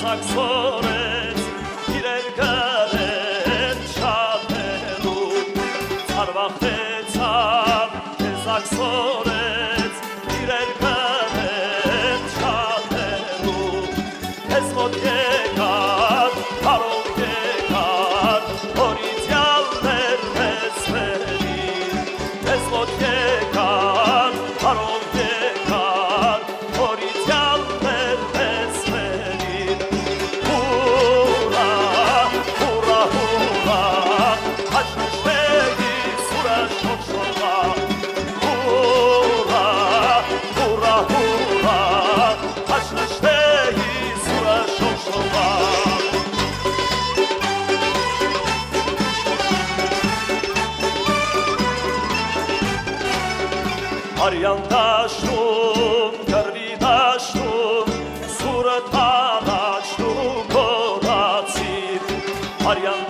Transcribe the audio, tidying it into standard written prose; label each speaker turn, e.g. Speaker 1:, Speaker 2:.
Speaker 1: Զաքսորեց իրեր գրեն շատերու Արվախտեցավ Զաքսորեց իրեր գրեն շատերու Ես մոտ եկար, հարով եկար Հորիցյալներ մեզ վերին Ես մոտ եկար, հարով եկար Հորիցյալներ մեզ վերին Հուրա, հուրա, հուրա Հաչնշվեի սուրը շոշողա Հուրա, հուրա, հուրա Հաչնշվեի սուրը շոշողա Արյան դաշնում, կրվի դաշնում, սուրը տանաշնում կորացիր Արյան